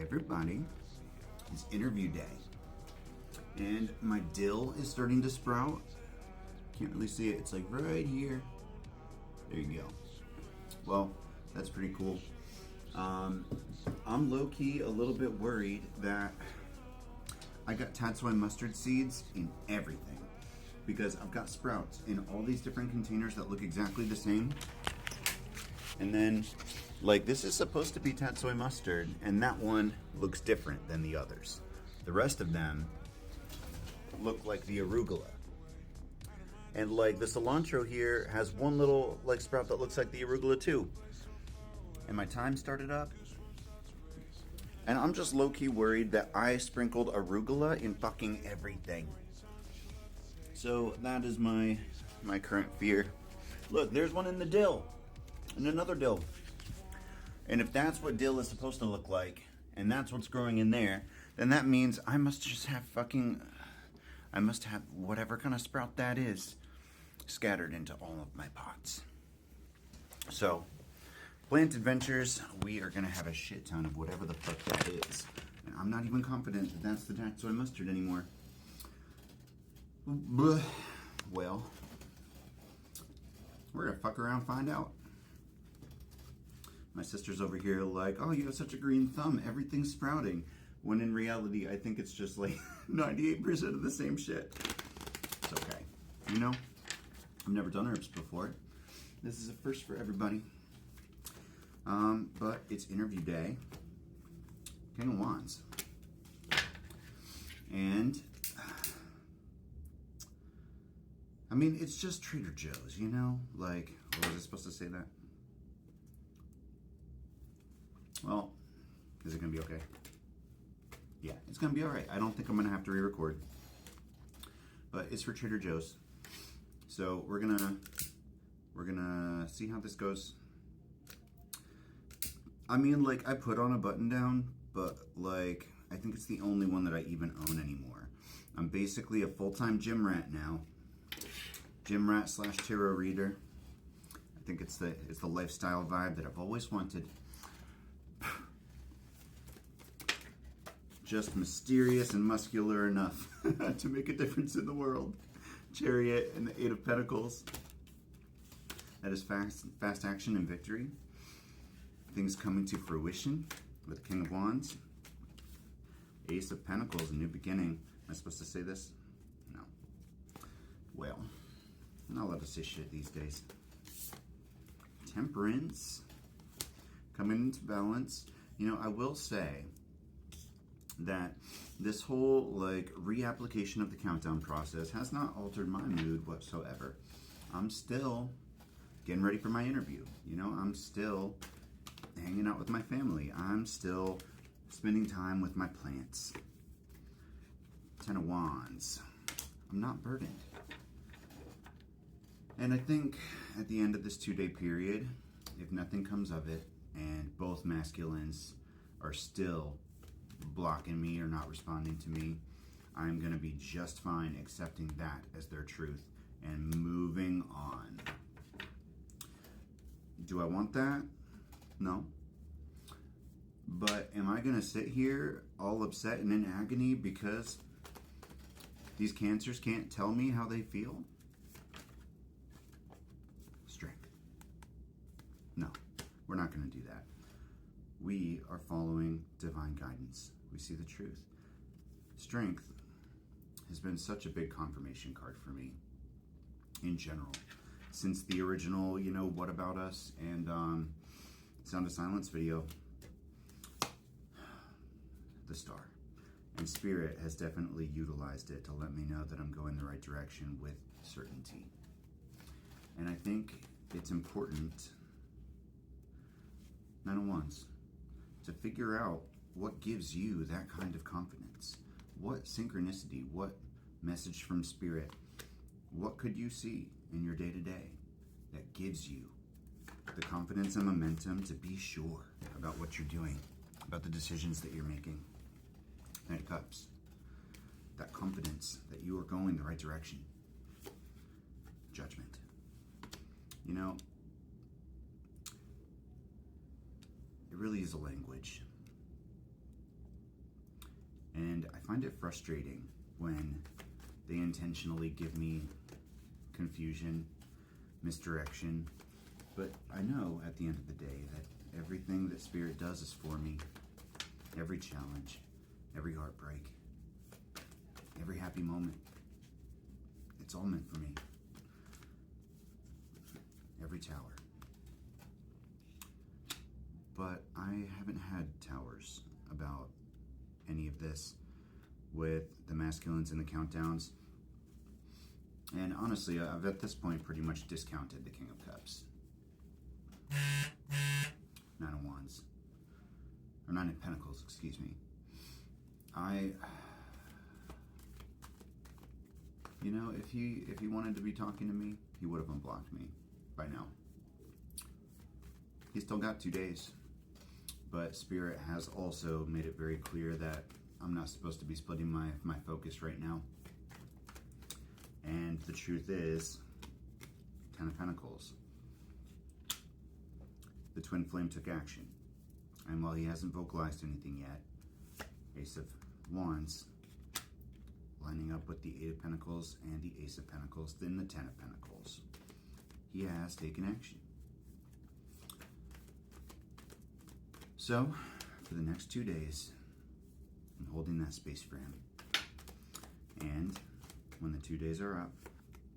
everybody, it's interview day. And my dill is starting to sprout. Can't really see it. It's like right here. There you go. Well, that's pretty cool. I'm low-key a little bit worried that I got Tatsoi mustard seeds in everything. Because I've got sprouts in all these different containers that look exactly the same. And then, like, this is supposed to be Tatsoi mustard, and that one looks different than the others. The rest of them look like the arugula. And like the cilantro here has one little like sprout that looks like the arugula too. And my time started up. And I'm just low-key worried that I sprinkled arugula in fucking everything. So that is my current fear. Look, there's one in the dill. And another dill. And if that's what dill is supposed to look like, and that's what's growing in there, then that means I must just have I must have whatever kind of sprout that is scattered into all of my pots. So, Plant Adventures, we are gonna have a shit ton of whatever the fuck that is. And I'm not even confident that that's the Tatsoi mustard anymore. Well, we're gonna fuck around and find out. My sister's over here like, oh, you have such a green thumb, everything's sprouting. When in reality, I think it's just like 98% of the same shit. It's okay. You know, I've never done herbs before. This is a first for everybody. But it's interview day. King of Wands. And, I mean, it's just Trader Joe's, you know? Like, was I supposed to say that? Well, is it going to be okay? Yeah, it's going to be all right. I don't think I'm going to have to re-record. But it's for Trader Joe's. So we're gonna see how this goes. I mean, like, I put on a button down, but like, I think it's the only one that I even own anymore. I'm basically a full-time gym rat now. Gym rat / tarot reader. I think it's the lifestyle vibe that I've always wanted. Just mysterious and muscular enough to make a difference in the world. Chariot and the Eight of Pentacles. That is fast action and victory. Things coming to fruition with King of Wands. Ace of Pentacles, a new beginning. Am I supposed to say this? No. Well, I'm not allowed to say shit these days. Temperance. Coming into balance. You know, I will say that this whole like reapplication of the countdown process has not altered my mood whatsoever. I'm still getting ready for my interview. You know, I'm still hanging out with my family. I'm still spending time with my plants. Ten of Wands. I'm not burdened. And I think at the end of this 2-day period, if nothing comes of it and both masculines are still blocking me or not responding to me, I'm gonna be just fine accepting that as their truth and moving on. Do I want that? No. But am I gonna sit here all upset and in agony because these cancers can't tell me how they feel? Strength. No, we're not gonna do that. We are following divine guidance. We see the truth. Strength has been such a big confirmation card for me in general. Since the original, you know, What About Us and Sound of Silence video. The star. And Spirit has definitely utilized it to let me know that I'm going the right direction with certainty. And I think it's important, Nine of Wands, to figure out what gives you that kind of confidence. What synchronicity, what message from Spirit, what could you see in your day-to-day that gives you the confidence and momentum to be sure about what you're doing, about the decisions that you're making? Knight of Cups. That confidence that you are going the right direction. Judgment. You know, it really is a language. And I find it frustrating when they intentionally give me confusion, misdirection. But I know at the end of the day that everything that Spirit does is for me. Every challenge, every heartbreak, every happy moment. It's all meant for me. Every tower. But I haven't had towers about any of this with the masculines and the countdowns. And honestly, I've at this point pretty much discounted the King of Cups. Nine of Wands. Or Nine of Pentacles, excuse me. You know, if he wanted to be talking to me, he would have unblocked me by now. He's still got 2 days. But Spirit has also made it very clear that I'm not supposed to be splitting my focus right now. And the truth is, Ten of Pentacles. The Twin Flame took action. And while he hasn't vocalized anything yet, Ace of Wands lining up with the Eight of Pentacles and the Ace of Pentacles, then the Ten of Pentacles. He has taken action. So, for the next 2 days, I'm holding that space for him. And when the 2 days are up,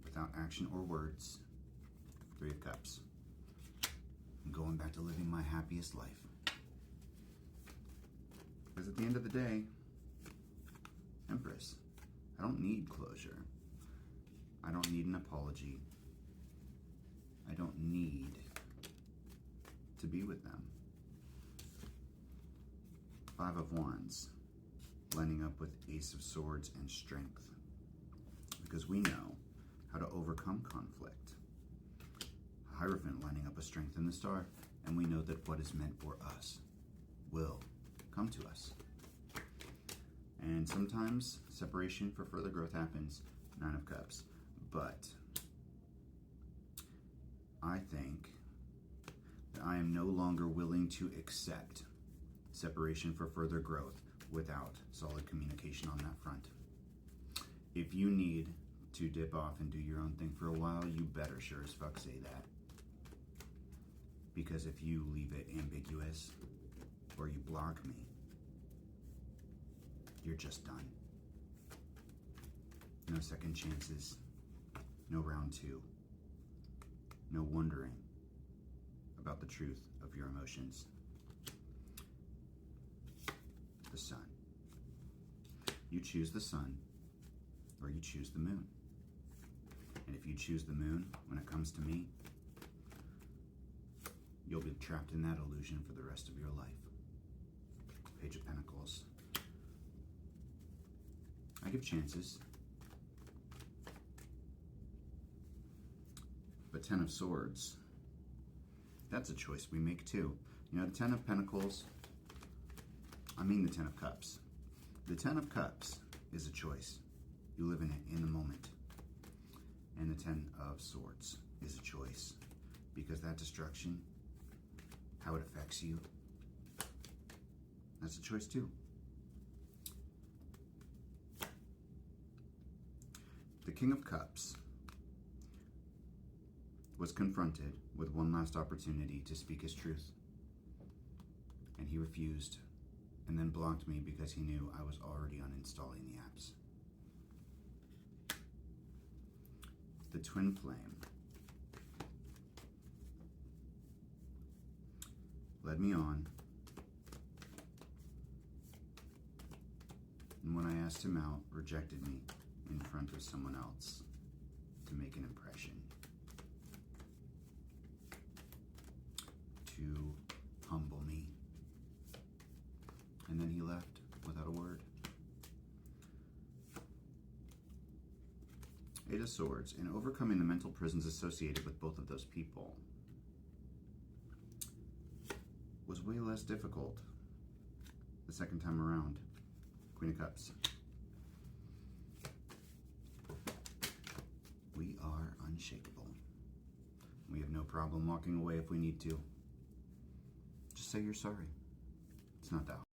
without action or words, Three of Cups. I'm going back to living my happiest life. Because at the end of the day, Empress, I don't need closure. I don't need an apology. I don't need to be with them. Five of Wands, lining up with Ace of Swords and Strength. Because we know how to overcome conflict. Hierophant lining up with Strength in the Star. And we know that what is meant for us will come to us. And sometimes separation for further growth happens. Nine of Cups. But I think that I am no longer willing to accept separation for further growth without solid communication on that front. If you need to dip off and do your own thing for a while, you better sure as fuck say that. Because if you leave it ambiguous or you block me, you're just done. No second chances, no round two, no wondering about the truth of your emotions. The sun. You choose the sun or you choose the moon. And if you choose the moon when it comes to me, you'll be trapped in that illusion for the rest of your life. Page of Pentacles. I give chances. But Ten of Swords, that's a choice we make too. You know, the Ten of Pentacles, the Ten of Cups. The Ten of Cups is a choice. You live in it in the moment. And the Ten of Swords is a choice. Because that destruction, how it affects you, that's a choice too. The King of Cups was confronted with one last opportunity to speak his truth. And he refused, and then blocked me because he knew I was already uninstalling the apps. The Twin Flame led me on, and when I asked him out, rejected me in front of someone else to make an impression, to humble me, and then he left without a word. Eight of Swords, and overcoming the mental prisons associated with both of those people was way less difficult the second time around. Queen of Cups. We are unshakable. We have no problem walking away if we need to. Just say you're sorry. It's not that hard.